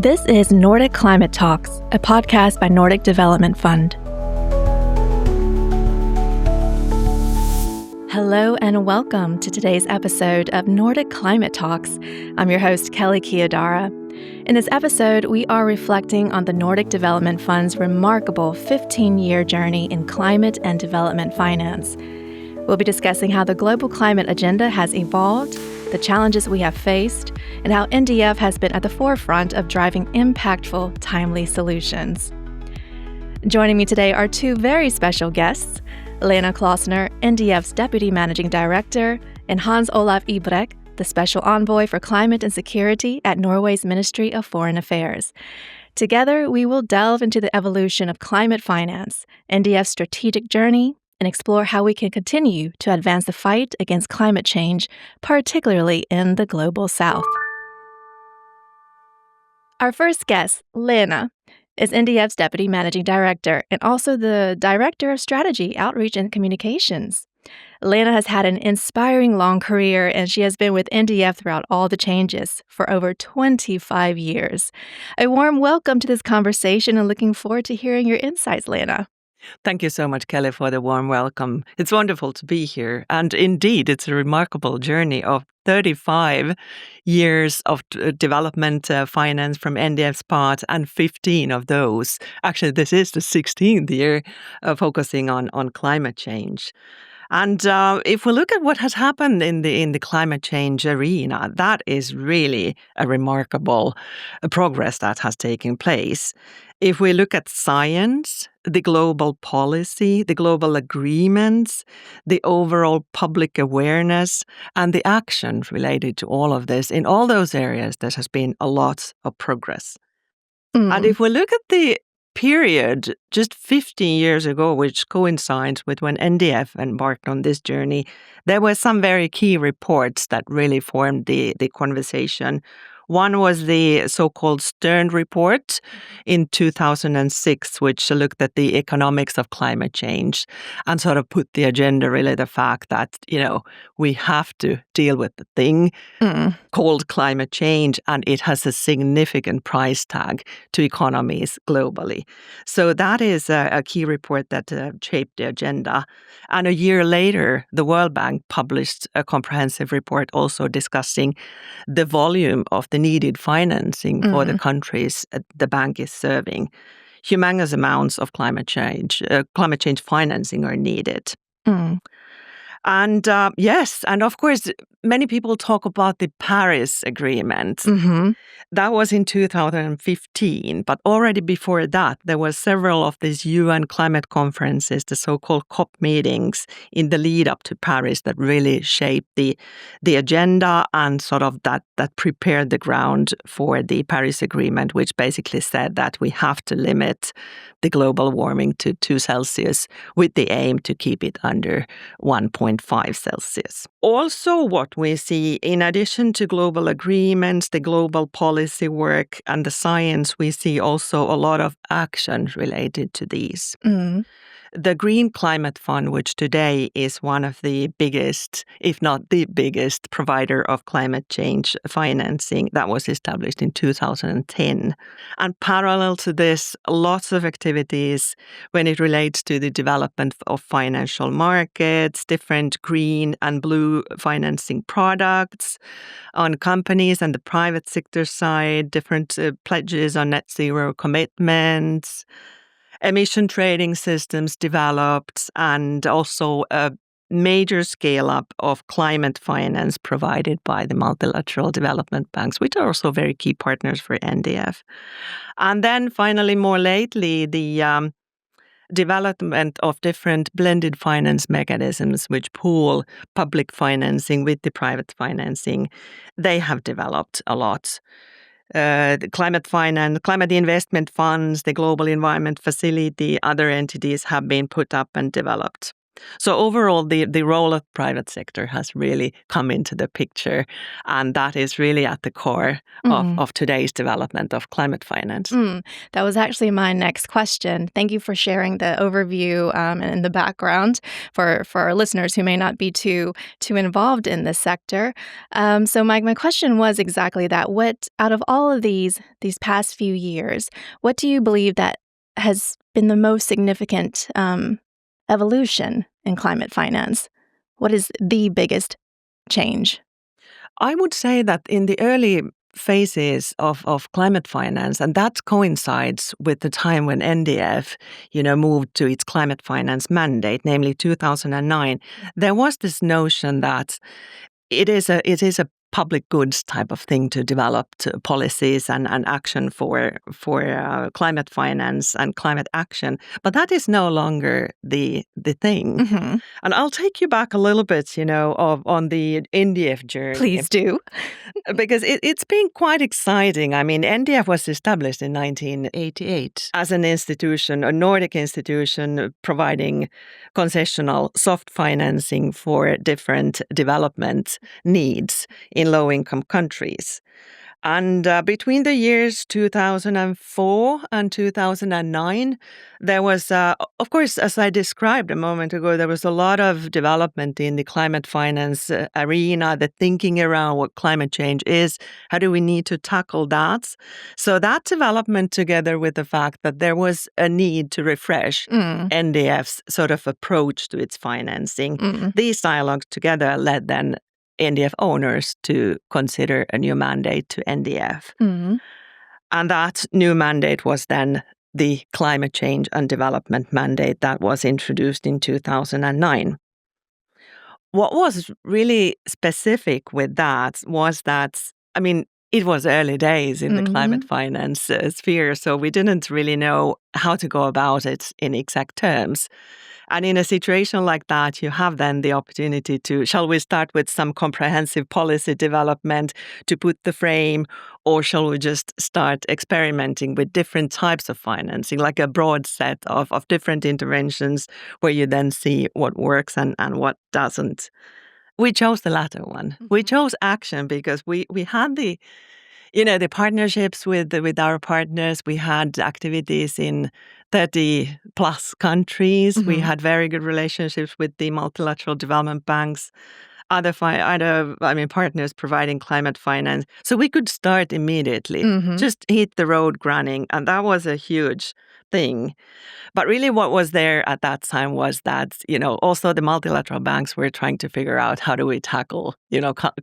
This is Nordic Climate Talks, a podcast by Nordic Development Fund. Hello and welcome to today's episode of Nordic Climate Talks. I'm your host, Kelly Kiyodara. In this episode, we are reflecting on the Nordic Development Fund's remarkable 15-year journey in climate and development finance. We'll be discussing how the global climate agenda has evolved, the challenges we have faced, and how NDF has been at the forefront of driving impactful, timely solutions. Joining me today are two very special guests, Lena Klausner, NDF's Deputy Managing Director, and Hans Olav Ibrecht, the Special Envoy for Climate and Security at Norway's Ministry of Foreign Affairs. Together, we will delve into the evolution of climate finance, NDF's strategic journey, and explore how we can continue to advance the fight against climate change, particularly in the Global South. Our first guest, Lena, is NDF's Deputy Managing Director and also the Director of Strategy, Outreach, and Communications. Lena has had an inspiring long career, and she has been with NDF throughout all the changes for over 25 years. A warm welcome to this conversation and looking forward to hearing your insights, Lena. Thank you so much, Kelly, for the warm welcome. It's wonderful to be here. And indeed, it's a remarkable journey of 35 years of development finance from NDF's part, and 15 of those. Actually, this is the 16th year focusing on climate change. And if we look at what has happened in the climate change arena, that is really a remarkable progress that has taken place. If we look at science, the global policy, the global agreements, the overall public awareness, and the actions related to all of this, in all those areas, there has been a lot of progress. And if we look at the period just 15 years ago, which coincides with when NDF embarked on this journey, there were some very key reports that really formed the conversation. One was the so-called Stern Report in 2006, which looked at the economics of climate change and sort of put the agenda, really the fact that, we have to deal with the thing called climate change, and it has a significant price tag to economies globally. So that is a key report that shaped the agenda. And a year later, the World Bank published a comprehensive report also discussing the volume of the needed financing for the countries the bank is serving. Humongous amounts of climate change financing are needed. And yes, and of course, many people talk about the Paris Agreement. That was in 2015, but already before that, there were several of these UN climate conferences, the so-called COP meetings in the lead up to Paris that really shaped the agenda and sort of that prepared the ground for the Paris Agreement, which basically said that we have to limit the global warming to 2 Celsius with the aim to keep it under 1.5 Celsius. Also, what we see, in addition to global agreements, the global policy work, and the science, we see also a lot of action related to these. The Green Climate Fund, which today is one of the biggest, if not the biggest, provider of climate change financing, that was established in 2010. And parallel to this, lots of activities when it relates to the development of financial markets, different green and blue financing products on companies and the private sector side, different pledges on net zero commitments, emission trading systems developed, and also a major scale-up of climate finance provided by the multilateral development banks, which are also very key partners for NDF. And then finally, more lately, the development of different blended finance mechanisms which pool public financing with the private financing, they have developed a lot. The climate finance, climate investment funds, the Global Environment Facility, other entities have been put up and developed. So overall, the role of private sector has really come into the picture, and that is really at the core of today's development of climate finance. That was actually my next question. Thank you for sharing the overview and the background for our listeners who may not be too involved in this sector. So my question was exactly that. What, out of all of these past few years, what do you believe that has been the most significant evolution in climate finance? What is the biggest change? I would say that in the early phases of climate finance, and that coincides with the time when NDF, moved to its climate finance mandate, namely 2009, there was this notion that it is a public goods type of thing to develop policies and action for climate finance and climate action. But that is no longer the thing. Mm-hmm. And I'll take you back a little bit, on the NDF journey. Please do. Because it's been quite exciting. I mean, NDF was established in 1988 as an institution, a Nordic institution providing concessional soft financing for different development needs in low-income countries. And between the years 2004 and 2009, there was, of course, as I described a moment ago, there was a lot of development in the climate finance arena, the thinking around what climate change is, how do we need to tackle that. So that development, together with the fact that there was a need to refresh NDF's sort of approach to its financing, these dialogues together led then NDF owners to consider a new mandate to NDF. And that new mandate was then the Climate Change and Development Mandate that was introduced in 2009. What was really specific with that was that, I mean, it was early days in the climate finance sphere, so we didn't really know how to go about it in exact terms. And in a situation like that, you have then the opportunity to, shall we start with some comprehensive policy development to put the frame, or shall we just start experimenting with different types of financing, like a broad set of different interventions where you then see what works and what doesn't? We chose the latter one. We chose action because we had the partnerships with our partners. We had activities in 30 plus countries. We had very good relationships with the multilateral development banks, other partners providing climate finance. So we could start immediately, just hit the road running. And that was a huge thing. But really what was there at that time was that, also the multilateral banks were trying to figure out how do we tackle,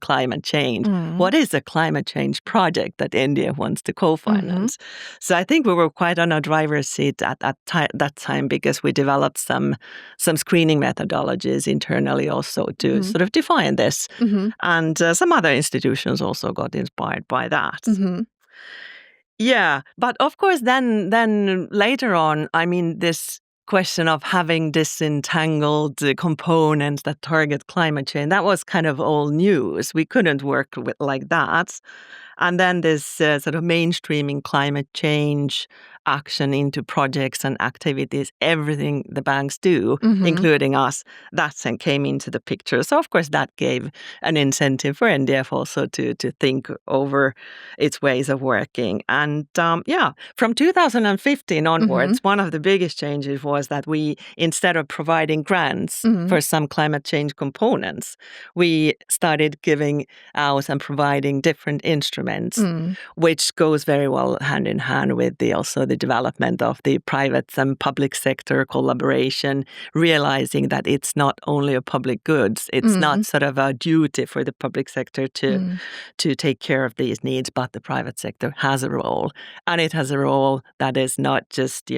climate change. What is a climate change project that India wants to co-finance? So I think we were quite on a driver's seat at that time because we developed some screening methodologies internally also to sort of define this. And some other institutions also got inspired by that. Yeah, but of course, then later on, I mean, this question of having disentangled components that target climate change, that was kind of old news. We couldn't work with like that. And then this sort of mainstreaming climate change action into projects and activities, everything the banks do, including us, that then came into the picture. So, of course, that gave an incentive for NDF also to think over its ways of working. And from 2015 onwards, one of the biggest changes was that we, instead of providing grants for some climate change components, we started giving out and providing different instruments, which goes very well hand in hand with the development of the private and public sector collaboration, realizing that it's not only a public goods, it's not sort of a duty for the public sector to take care of these needs, but the private sector has a role. And it has a role that is not just,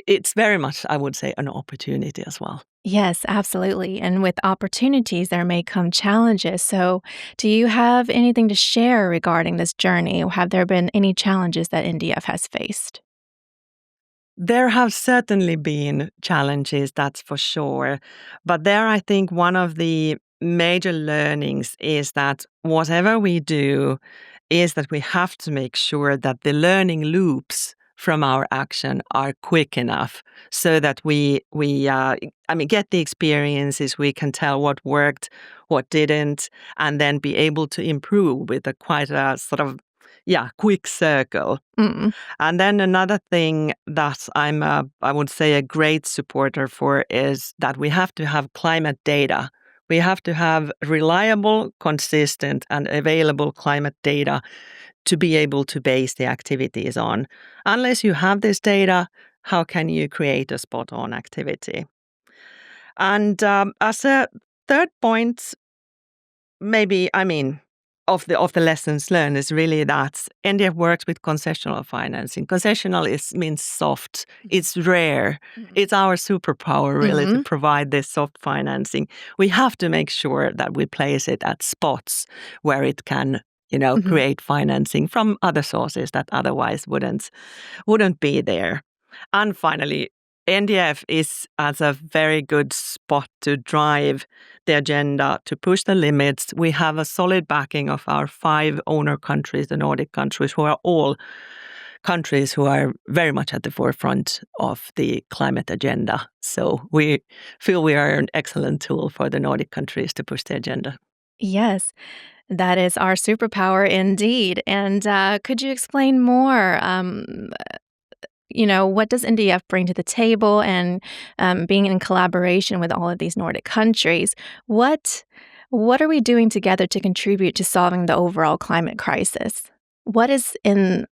it's very much, I would say, an opportunity as well. Yes, absolutely. And with opportunities, there may come challenges. So do you have anything to share regarding this journey? Or have there been any challenges that NDF has faced? There have certainly been challenges, that's for sure. But there, I think one of the major learnings is that whatever we do is that we have to make sure that the learning loops from our action are quick enough so that we get the experiences, we can tell what worked, what didn't, and then be able to improve with quite a sort of quick circle. Mm. And then another thing that I would say, a great supporter for is that we have to have climate data. We have to have reliable, consistent, and available climate data to be able to base the activities on. Unless you have this data, how can you create a spot-on activity? And as a third point, of the lessons learned is really that NDF works with concessional financing. Concessional means soft. It's rare. It's our superpower, really, to provide this soft financing. We have to make sure that we place it at spots where it can, create financing from other sources that otherwise wouldn't be there. And finally, NDF is as a very good spot to drive the agenda, to push the limits. We have a solid backing of our 5 owner countries, the Nordic countries, who are all countries who are very much at the forefront of the climate agenda. So we feel we are an excellent tool for the Nordic countries to push the agenda. Yes, that is our superpower indeed. And could you explain more? What does NDF bring to the table, and being in collaboration with all of these Nordic countries, what are we doing together to contribute to solving the overall climate crisis? What is in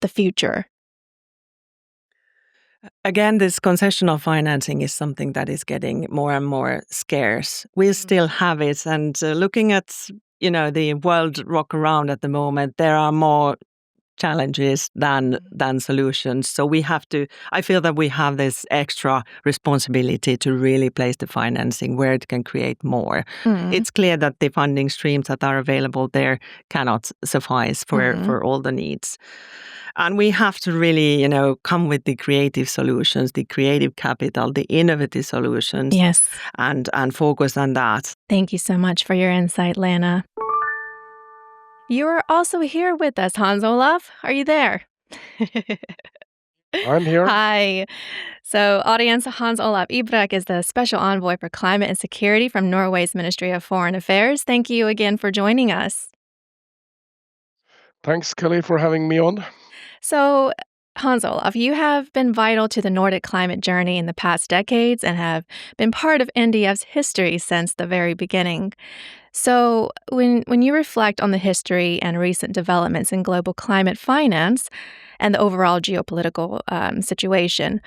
the future? Again, this concessional financing is something that is getting more and more scarce. We still have it, and looking at the world rock around at the moment, there are more challenges than solutions. So I feel that we have this extra responsibility to really place the financing where it can create more. It's clear that the funding streams that are available there cannot suffice for all the needs. And we have to really, come with the creative solutions, the creative capital, the innovative solutions. Yes. And focus on that. Thank you so much for your insight, Lena. You are also here with us, Hans Olaf. Are you there? I'm here. Hi. So, audience, Hans Olaf Ibrak is the Special Envoy for Climate and Security from Norway's Ministry of Foreign Affairs. Thank you again for joining us. Thanks, Kelly, for having me on. So, Hans Olaf, you have been vital to the Nordic climate journey in the past decades and have been part of NDF's history since the very beginning. So, when you reflect on the history and recent developments in global climate finance and the overall geopolitical situation,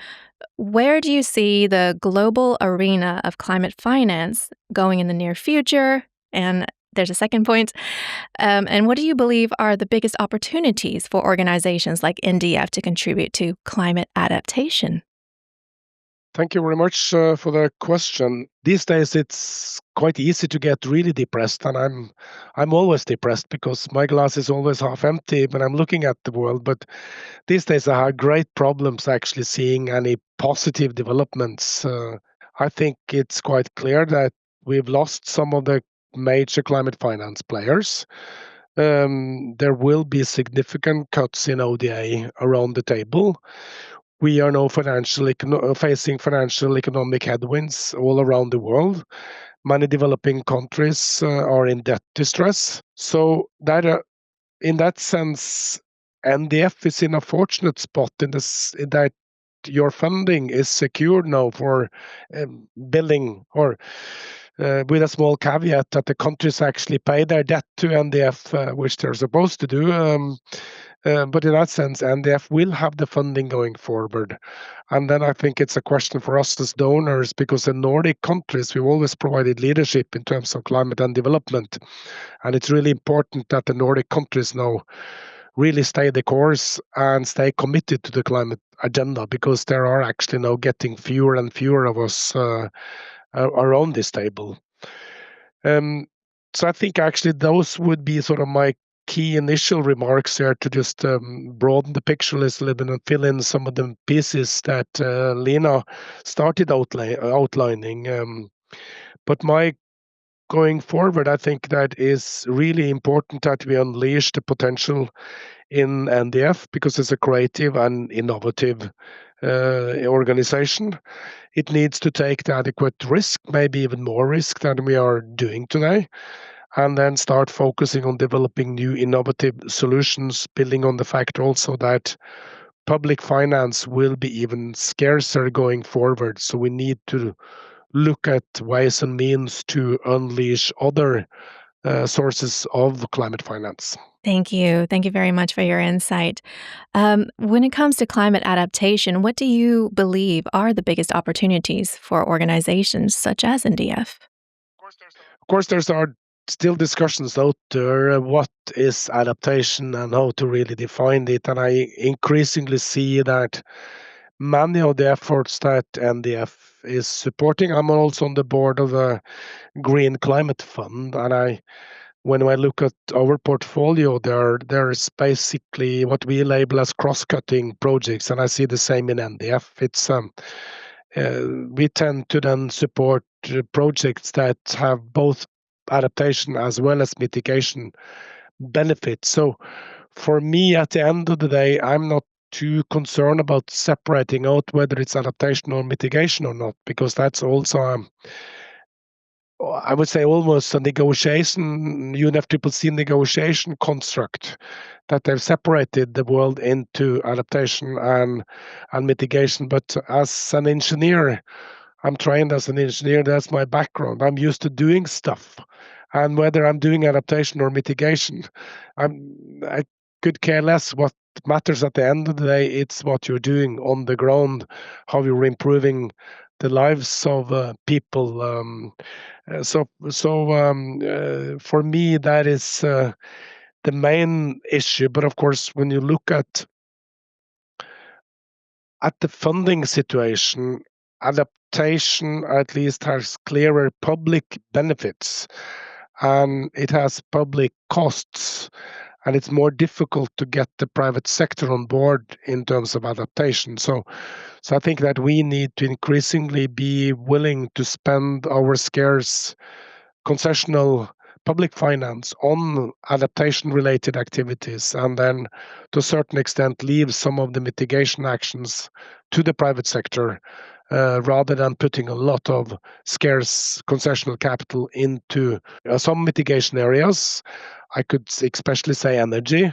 where do you see the global arena of climate finance going in the near future? And there's a second point. And what do you believe are the biggest opportunities for organizations like NDF to contribute to climate adaptation? Thank you very much for the question. These days, it's quite easy to get really depressed, and I'm always depressed because my glass is always half empty when I'm looking at the world. But these days, I have great problems actually seeing any positive developments. I think it's quite clear that we've lost some of the major climate finance players. There will be significant cuts in ODA around the table. We are now facing financial economic headwinds all around the world. Many developing countries are in debt distress. So that, in that sense, NDF is in a fortunate spot in that your funding is secured now for billing, or with a small caveat that the countries actually pay their debt to NDF, which they're supposed to do. But in that sense, NDF will have the funding going forward. And then I think it's a question for us as donors, because in Nordic countries, we've always provided leadership in terms of climate and development. And it's really important that the Nordic countries now really stay the course and stay committed to the climate agenda, because there are actually now getting fewer and fewer of us around this table. So I think actually those would be sort of my key initial remarks here, to just broaden the picture a little bit and fill in some of the pieces that Lena started outlining. But my going forward, I think that is really important that we unleash the potential in NDF because it's a creative and innovative organization. It needs to take the adequate risk, maybe even more risk than we are doing today, and then start focusing on developing new innovative solutions, building on the fact also that public finance will be even scarcer going forward. So we need to look at ways and means to unleash other sources of climate finance. Thank you. Thank you very much for your insight. When it comes to climate adaptation, what do you believe are the biggest opportunities for organizations such as NDF? Of course, there's are still discussions out there what is adaptation and how to really define it. And I increasingly see that many of the efforts that NDF is supporting, I'm also on the board of a Green Climate Fund, and when I look at our portfolio, there's basically what we label as cross-cutting projects, and I see the same in NDF. It's we tend to then support projects that have both adaptation as well as mitigation benefits. So for me, at the end of the day, I'm not too concerned about separating out whether it's adaptation or mitigation or not, because that's also I would say almost a negotiation, UNFCCC negotiation construct, that they've separated the world into adaptation and mitigation. But as an engineer, I'm trained as an engineer. That's my background. I'm used to doing stuff, and whether I'm doing adaptation or mitigation, I could care less. What matters at the end of the day, it's what you're doing on the ground, how you're improving the lives of people. For me, that is the main issue. But of course, when you look at the funding situation, adaptation at least has clearer public benefits, and it has public costs, and it's more difficult to get the private sector on board in terms of adaptation. So I think that we need to increasingly be willing to spend our scarce concessional public finance on adaptation-related activities, and then to a certain extent leave some of the mitigation actions to the private sector, rather than putting a lot of scarce concessional capital into some mitigation areas. I could especially say energy.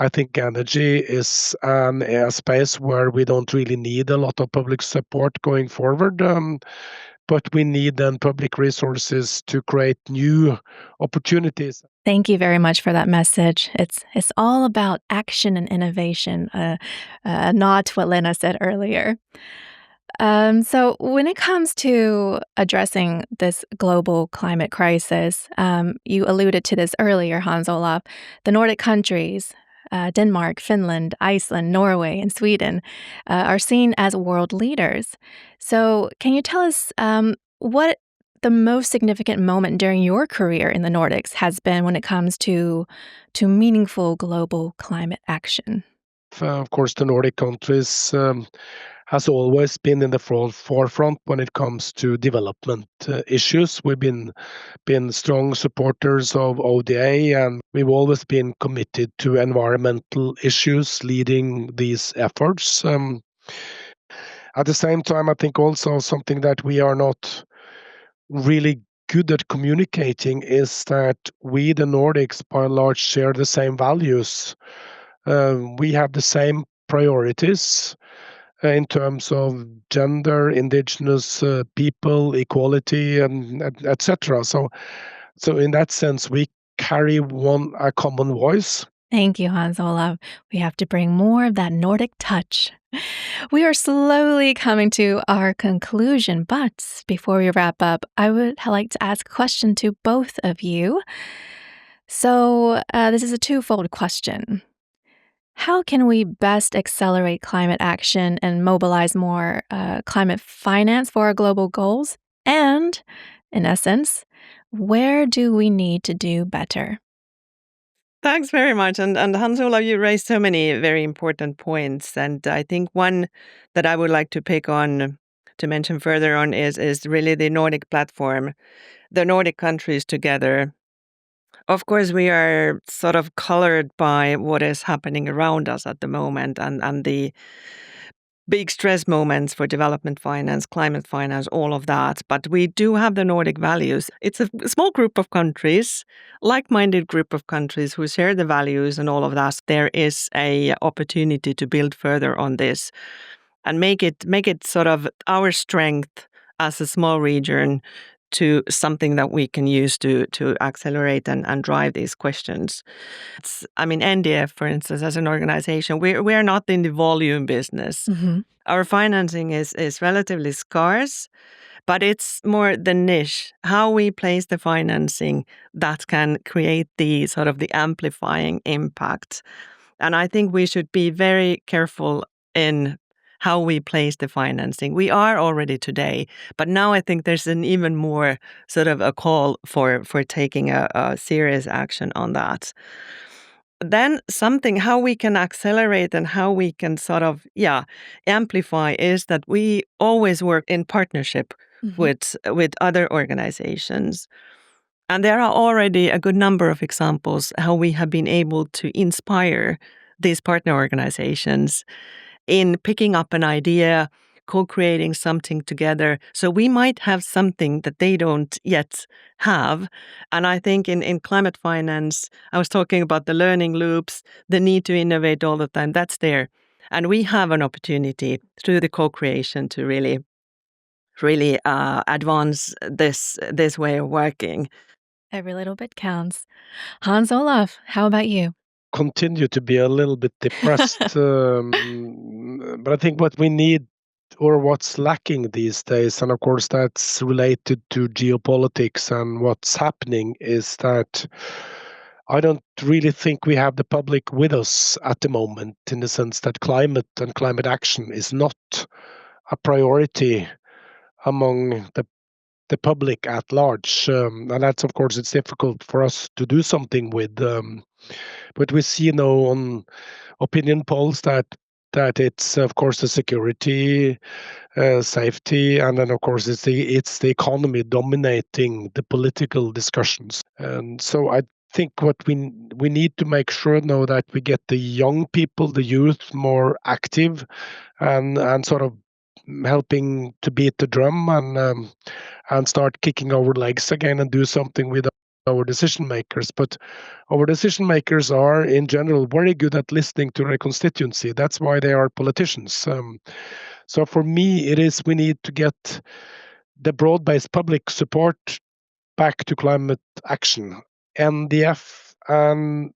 I think energy is a space where we don't really need a lot of public support going forward. But we need then public resources to create new opportunities. Thank you very much for that message. It's all about action and innovation, a nod to what Lena said earlier. So when it comes to addressing this global climate crisis, you alluded to this earlier, Hans Olav, the Nordic countries, Denmark, Finland, Iceland, Norway, and Sweden, are seen as world leaders. So can you tell us what the most significant moment during your career in the Nordics has been when it comes to meaningful global climate action? Of course, the Nordic countries has always been in the forefront when it comes to development issues. We've been strong supporters of ODA, and we've always been committed to environmental issues leading these efforts. At the same time, I think also something that we are not really good at communicating is that we, the Nordics, by and large, share the same values. We have the same priorities in terms of gender, indigenous people, equality, and etc. So in that sense, we carry a common voice. Thank you, Hans Olav. We have to bring more of that Nordic touch. We are slowly coming to our conclusion, but before we wrap up, I would like to ask a question to both of you. So this is a twofold question. How can we best accelerate climate action and mobilize more climate finance for our global goals? And, in essence, where do we need to do better? Thanks very much. And Hans Olav, you raised so many very important points. And I think one that I would like to pick on to mention further on is really the Nordic platform, the Nordic countries together Of course, we are sort of colored by what is happening around us at the moment and the big stress moments for development finance, climate finance, all of that. But we do have the Nordic values. It's a small group of countries, like-minded group of countries who share the values and all of that. There is a opportunity to build further on this and make it sort of our strength as a small region to something that we can use to accelerate and drive these questions. NDF, for instance, as an organization, we are not in the volume business. Mm-hmm. Our financing is relatively scarce, but it's more the niche, how we place the financing that can create the sort of the amplifying impact. And I think we should be very careful in how we place the financing. We are already today, but now I think there's an even more sort of a call for taking a serious action on that. Then how we can accelerate and how we can sort of, amplify is that we always work in partnership with other organizations. And there are already a good number of examples how we have been able to inspire these partner organizations in picking up an idea, co-creating something together. So we might have something that they don't yet have. And I think in climate finance, I was talking about the learning loops, the need to innovate all the time. That's there. And we have an opportunity through the co-creation to really advance this way of working. Every little bit counts. Hans Olaf, how about you? Continue to be a little bit depressed. But I think what we need or what's lacking these days, and of course that's related to geopolitics and what's happening, is that I don't really think we have the public with us at the moment, in the sense that climate and climate action is not a priority among the public at large. And that's, of course, it's difficult for us to do something with. But we see now on opinion polls that it's, of course, the security, safety, and then, of course, it's the economy dominating the political discussions. And so I think what we need to make sure now that we get the young people, the youth, more active and sort of helping to beat the drum and start kicking our legs again and do something with our decision makers. But our decision makers are in general very good at listening to their constituency. That's why they are politicians. So for me, we need to get the broad-based public support back to climate action. NDF and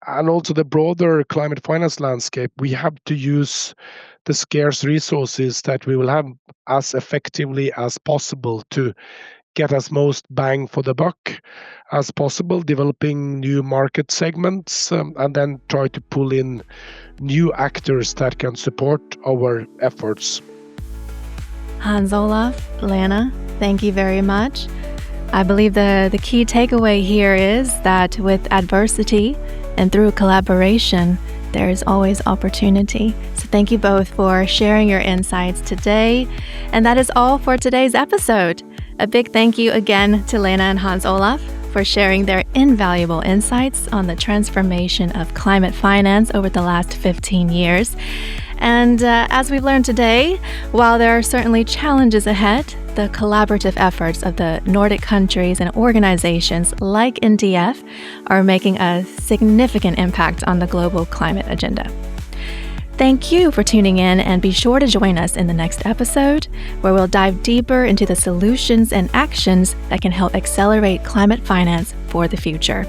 also the broader climate finance landscape, we have to use the scarce resources that we will have as effectively as possible to get as most bang for the buck as possible, developing new market segments, and then try to pull in new actors that can support our efforts. Hans Olaf, Lena, thank you very much. I believe the key takeaway here is that with adversity and through collaboration, there is always opportunity. So thank you both for sharing your insights today. And that is all for today's episode. A big thank you again to Lena and Hans Olaf for sharing their invaluable insights on the transformation of climate finance over the last 15 years. And as we've learned today, while there are certainly challenges ahead, the collaborative efforts of the Nordic countries and organizations like NDF are making a significant impact on the global climate agenda. Thank you for tuning in, and be sure to join us in the next episode, where we'll dive deeper into the solutions and actions that can help accelerate climate finance for the future.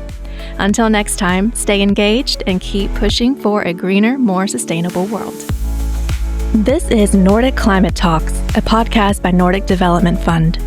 Until next time, stay engaged and keep pushing for a greener, more sustainable world. This is Nordic Climate Talks, a podcast by Nordic Development Fund.